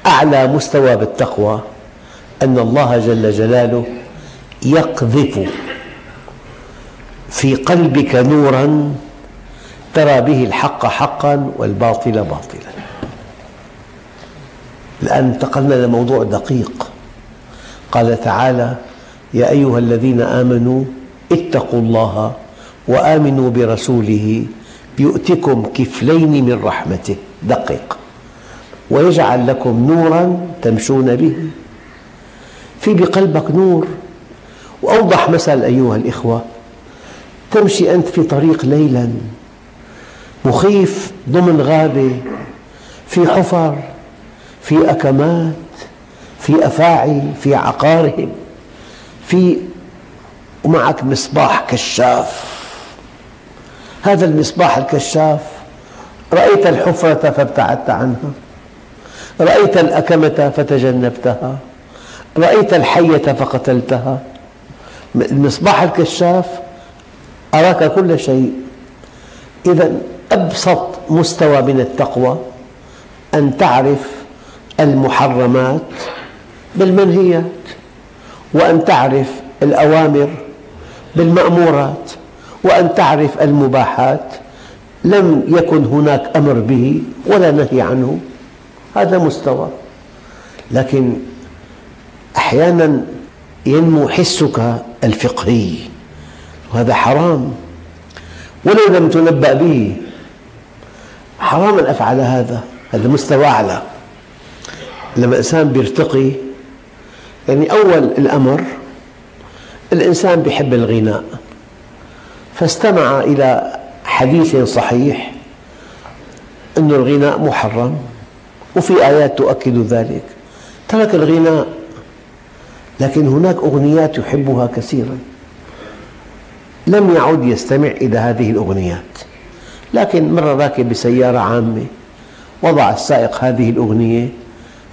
أعلى مستوى بالتقوى أن الله جل جلاله يقذف في قلبك نوراً ترى به الحق حقاً والباطل باطلاً. الآن انتقلنا لموضوع دقيق. قال تعالى: يا أيها الذين آمنوا اتقوا الله وآمنوا برسوله يؤتكم كفلين من رحمته. دقق: ويجعل لكم نوراً تمشون به. في بقلبك نور. وأوضح مثل أيها الإخوة: تمشي أنت في طريق ليلاً مخيف ضمن غابة، في حفر، في أكمات، في أفاعي، في عقارب، ومعك مصباح كشاف. هذا المصباح الكشاف رأيت الحفرة فابتعدت عنها، رأيت الأكمة فتجنبتها، رأيت الحية فقتلتها. المصباح الكشاف أراك كل شيء. إذن أبسط مستوى من التقوى أن تعرف المحرمات بالمنهيات، وأن تعرف الأوامر بالمأمورات، وأن تعرف المباحات لم يكن هناك أمر به ولا نهي عنه. هذا مستوى. لكن أحياناً ينمو حسك الفقهي، وهذا حرام ولو لم تنبأ به. حرام أن أفعل هذا. هذا مستوى أعلى. لما الإنسان يرتقي، يعني أول الأمر الإنسان يحب الغناء، فاستمع إلى حديث صحيح أن الغناء محرم وفي آيات تؤكد ذلك، ترك الغناء. لكن هناك أغنيات يحبها كثيراً، لم يعد يستمع إلى هذه الأغنيات. لكن مرة راكب بسيارة عامة، وضع السائق هذه الأغنية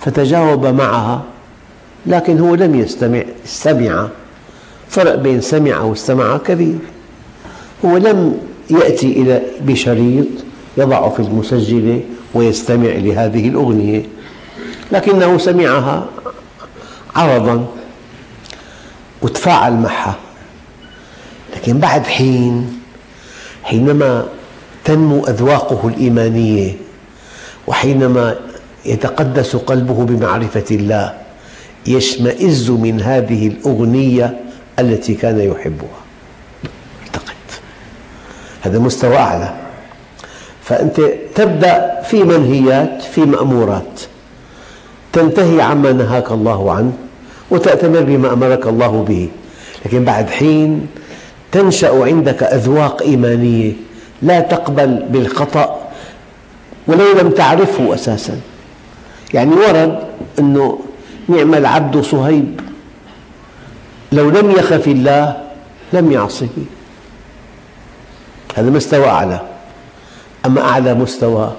فتجاوب معها، لكن هو لم يستمع، سمع. فرق بين سمع واستمع كبير. هو لم يأتي بشريط يضع في المسجلة ويستمع لهذه الأغنية، لكنه سمعها عرضاً وتفاعل معها. لكن بعد حينما تنمو أذواقه الإيمانية، وحينما يتقدس قلبه بمعرفة الله، يشمئز من هذه الأغنية التي كان يحبها. ارتقت. هذا مستوى أعلى. فأنت تبدأ في منهيات، في مأمورات، تنتهي عما نهاك الله عنه وتأتمر بما أمرك الله به. لكن بعد حين تنشأ عندك أذواق إيمانية لا تقبل بالخطأ ولو لم تعرفه أساساً. يعني ورد أنه نعم العبد صهيب، لو لم يخف الله لم يعصه. هذا مستوى أعلى. أما أعلى مستوى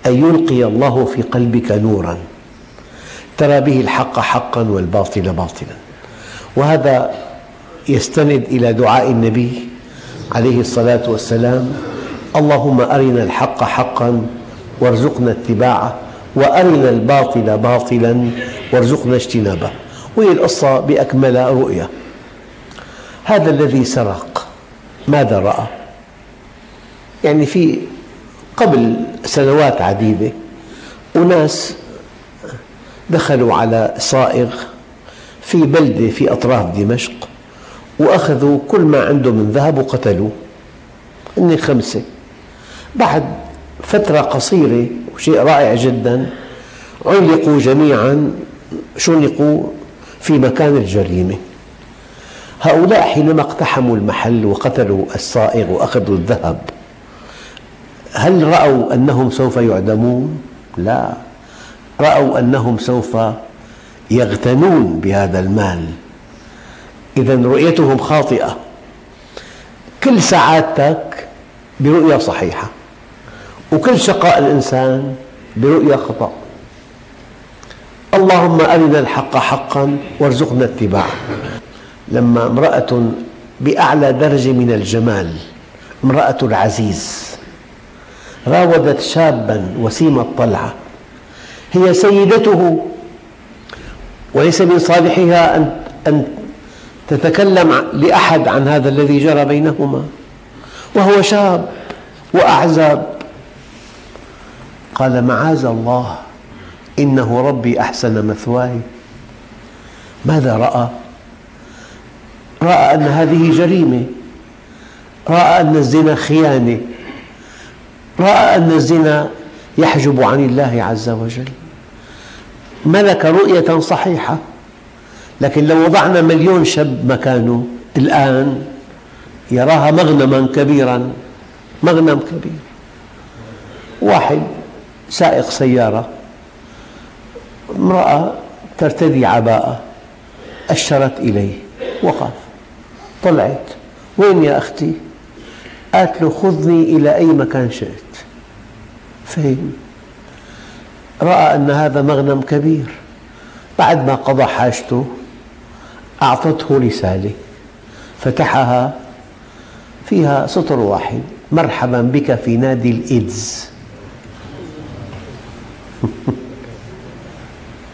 أن يلقي الله في قلبك نوراً ترى به الحق حقاً والباطل باطلاً. وهذا يستند إلى دعاء النبي عليه الصلاة والسلام: اللهم أرنا الحق حقاً وارزقنا اتباعه، وأرنا الباطل باطلاً وارزقنا اجتنابه. وهي القصة بأكملها رؤية. هذا الذي سرق ماذا رأى؟ يعني في قبل سنوات عديدة أناس دخلوا على صائغ في بلدة في أطراف دمشق، وأخذوا كل ما عنده من ذهب وقتلوه. هن 5. بعد فترة قصيرة وشيء رائع جدا علقوا جميعا، شنقوا في مكان الجريمة. هؤلاء حينما اقتحموا المحل وقتلوا الصائغ وأخذوا الذهب، هل رأوا أنهم سوف يعدمون؟ لا، رأوا أنهم سوف يغتنون بهذا المال. إذن رؤيتهم خاطئة. كل سعادتك برؤية صحيحة، وكل شقاء الإنسان برؤية خطأ. اللهم أرنا الحق حقاً وارزقنا اتباعه. لما امرأة بأعلى درجة من الجمال، امرأة العزيز، راودت شاباً وسيم الطلعة هي سيدته، وليس من صالحها أن تتكلم لأحد عن هذا الذي جرى بينهما، وهو شاب وأعزب. قال: معاذ الله، إنه ربي أحسن مثواي. ماذا رأى؟ رأى أن هذه جريمة، رأى أن الزنا خيانة، رأى أن الزنا يحجب عن الله عز وجل. ملك رؤية صحيحة. لكن لو وضعنا مليون شاب مكانه الآن يراها مغنما كبيرا، مغنم كبير. واحد سائق سيارة، امرأة ترتدي عباءة، أشرت إليه، وقف، طلعت: وين يا أختي؟ قالت له: خذني إلى أي مكان شئت. فهم، رأى أن هذا مغنم كبير. بعد ما قضى حاجته أعطته رسالة، فتحها، فيها سطر واحد: مرحبا بك في نادي الإيدز.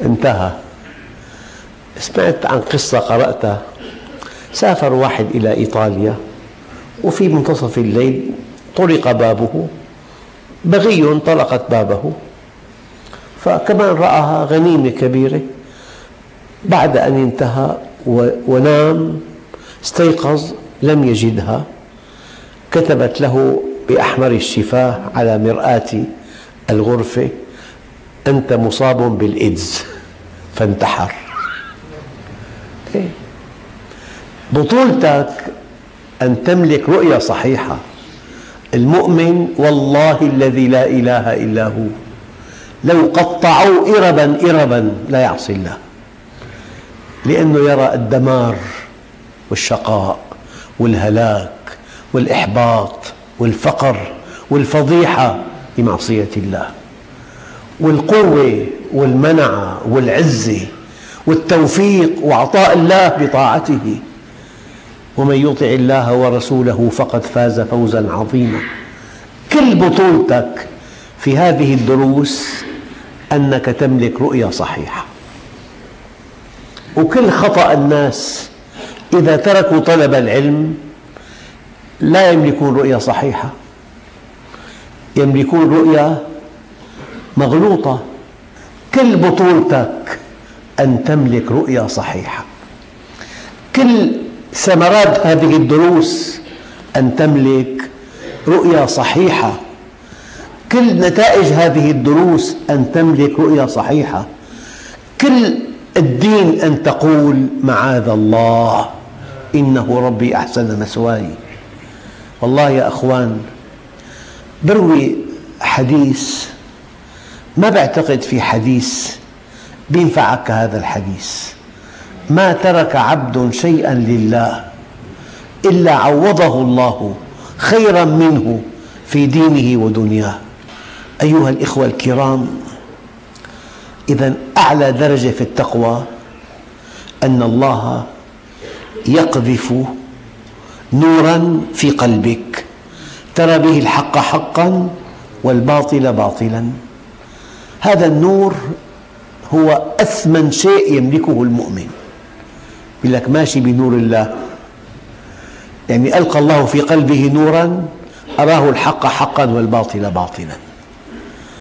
انتهى. سمعت عن قصة قرأتها، سافر واحد إلى إيطاليا، وفي منتصف الليل طرق بابه، بغي طرقت بابه، فكمان رأها غنيمة كبيرة. بعد أن انتهى ونام استيقظ لم يجدها. كتبت له بأحمر الشفاه على مرآة الغرفة: أنت مصاب بالإيدز. فانتحر. بطولتك أن تملك رؤية صحيحة. المؤمن والله الذي لا إله إلا هو لو قطعوا إربا إربا لا يعصي الله، لأنه يرى الدمار والشقاء والهلاك والإحباط والفقر والفضيحة بمعصية الله، والقوة والمنعة والعزة والتوفيق وعطاء الله بطاعته. ومن يطع الله ورسوله فقد فاز فوزا عظيما. كل بطولتك في هذه الدروس أنك تملك رؤية صحيحة. وكل خطأ الناس إذا تركوا طلب العلم لا يملكون رؤية صحيحة، يملكون رؤية مغلوطة. كل بطولتك أن تملك رؤية صحيحة. كل ثمرات هذه الدروس أن تملك رؤية صحيحة. كل نتائج هذه الدروس أن تملك رؤية صحيحة. كل الدين أن تقول: معاذ الله، إنه ربي أحسن مثواي. والله يا أخوان، بروي حديث، ما بعتقد في حديث بينفعك كهذا الحديث: ما ترك عبد شيئا لله إلا عوضه الله خيرا منه في دينه ودنياه. أيها الإخوة الكرام، إذن أعلى درجة في التقوى أن الله يقذف نوراً في قلبك ترى به الحق حقاً والباطل باطلاً. هذا النور هو أثمن شيء يملكه المؤمن. يقول لك: ماشي بنور الله، يعني ألقى الله في قلبه نوراً أراه الحق حقاً والباطل باطلاً.